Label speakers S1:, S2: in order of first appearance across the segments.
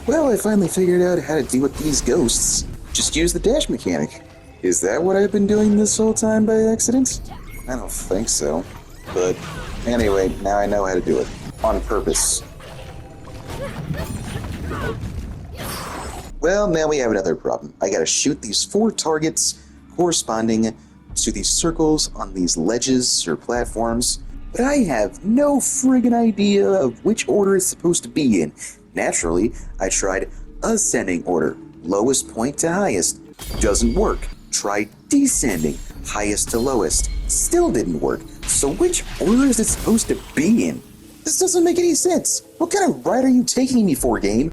S1: Well, I finally figured out how to deal with these ghosts. Just use the dash mechanic. Is that what I've been doing this whole time by accident? I don't think so. But anyway, now I know how to do it. On purpose. Well, now we have another problem. I gotta shoot these 4 targets corresponding to these circles on these ledges or platforms, but I have no friggin' idea of which order it's supposed to be in. Naturally, I tried ascending order, lowest point to highest. Doesn't work. Tried descending, highest to lowest. Still didn't work. So which order is it supposed to be in? This doesn't make any sense. What kind of ride are you taking me for, game?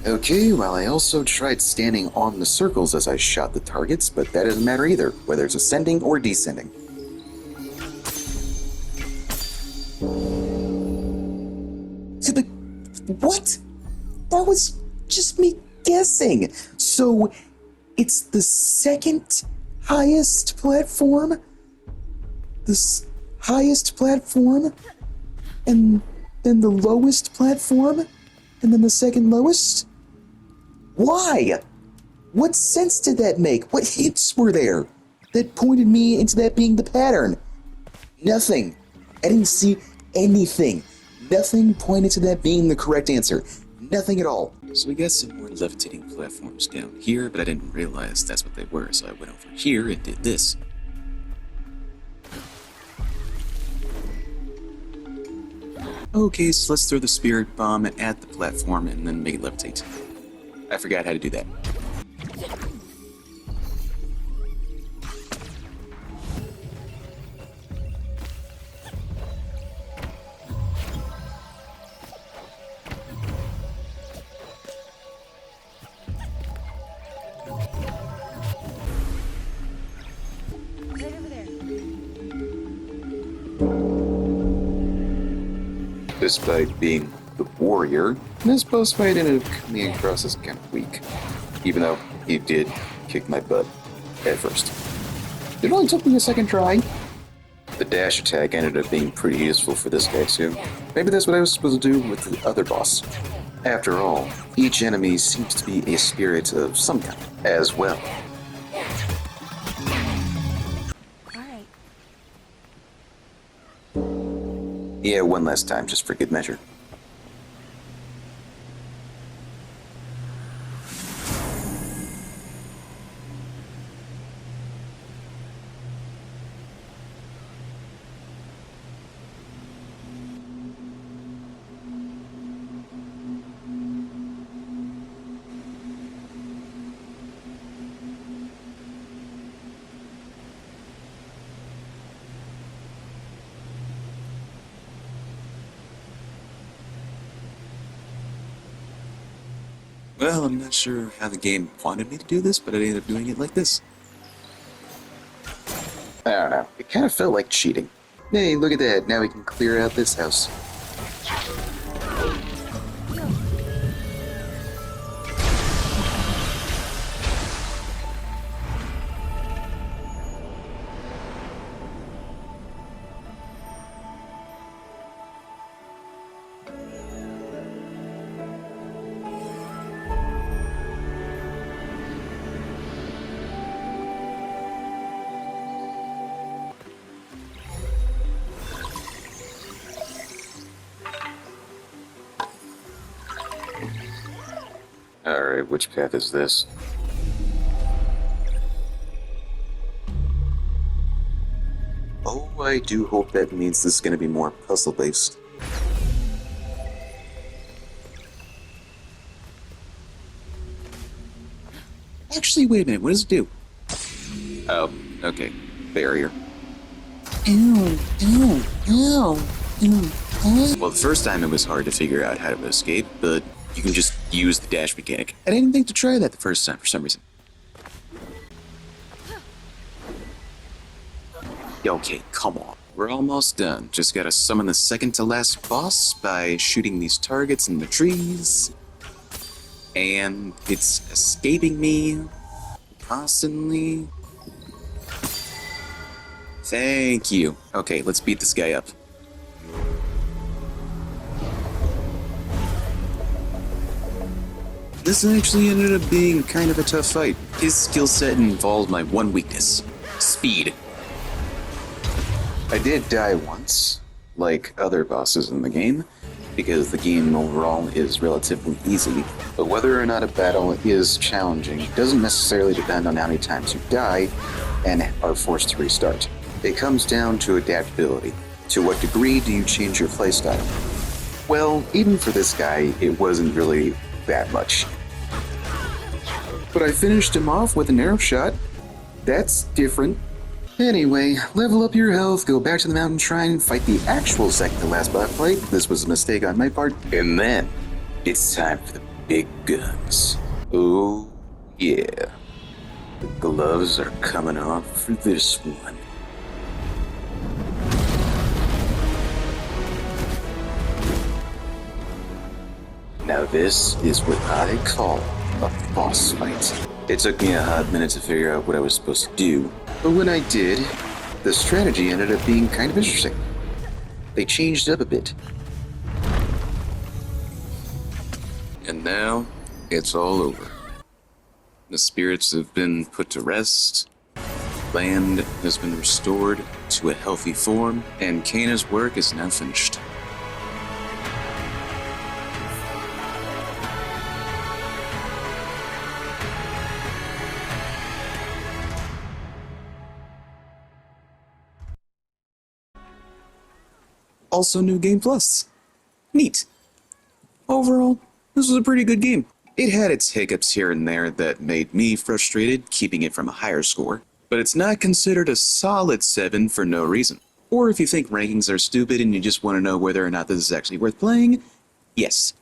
S1: Okay, well, I also tried standing on the circles as I shot the targets, but that doesn't matter either, whether it's ascending or descending. What? That was just me guessing. So, it's the second highest platform? Highest platform? And then the lowest platform? And then the second lowest? Why? What sense did that make? What hints were there that pointed me into that being the pattern? Nothing. I didn't see anything. Nothing pointed to that being the correct answer. Nothing at all.
S2: So we got some more levitating platforms down here, but I didn't realize that's what they were, so I went over here and did this. Okay, so let's throw the spirit bomb at the platform and then make it levitate. I forgot how to do that.
S3: Right over there.
S1: Despite being the warrior, this boss fight ended up coming across as kind of weak. Even though he did kick my butt at first. It only took me a second try. The dash attack ended up being pretty useful for this guy too. Maybe that's what I was supposed to do with the other boss. After all, each enemy seems to be a spirit of some kind as well.
S3: Alright.
S1: Yeah, one last time, just for good measure.
S2: Well, I'm not sure how the game wanted me to do this, but I ended up doing it like this.
S1: I don't know, it kind of felt like cheating. Hey, look at that, now we can clear out this house. Alright, which path is this? Oh, I do hope that means this is going to be more puzzle-based.
S2: Actually, wait a minute, what does it do? Oh, okay. Barrier.
S4: Ew, ew, ew, ew, ew.
S2: Well, the first time it was hard to figure out how to escape, but you can just use the dash mechanic. I didn't think to try that the first time for some reason. Okay, come on. We're almost done. Just gotta summon the second to last boss by shooting these targets in the trees. And it's escaping me constantly. Thank you. Okay, let's beat this guy up. This actually ended up being kind of a tough fight. His skill set involved my one weakness: speed.
S1: I did die once, like other bosses in the game, because the game overall is relatively easy, but whether or not a battle is challenging doesn't necessarily depend on how many times you die and are forced to restart. It comes down to adaptability. To what degree do you change your playstyle? Well, even for this guy, it wasn't really that much. But I finished him off with an arrow shot. That's different. Anyway, level up your health, go back to the mountain shrine, and fight the actual second to last boss fight. This was a mistake on my part. And then, it's time for the big guns. Oh, yeah. The gloves are coming off for this one. Now this is what I call a boss fight. It took me a hot minute to figure out what I was supposed to do, but when I did, the strategy ended up being kind of interesting. They changed up a bit.
S2: And now, it's all over. The spirits have been put to rest, land has been restored to a healthy form, and Kana's work is now finished. Also, New Game Plus. Neat. Overall, this was a pretty good game. It had its hiccups here and there that made me frustrated, keeping it from a higher score, but it's not considered a solid 7 for no reason. Or if you think rankings are stupid and you just want to know whether or not this is actually worth playing, yes,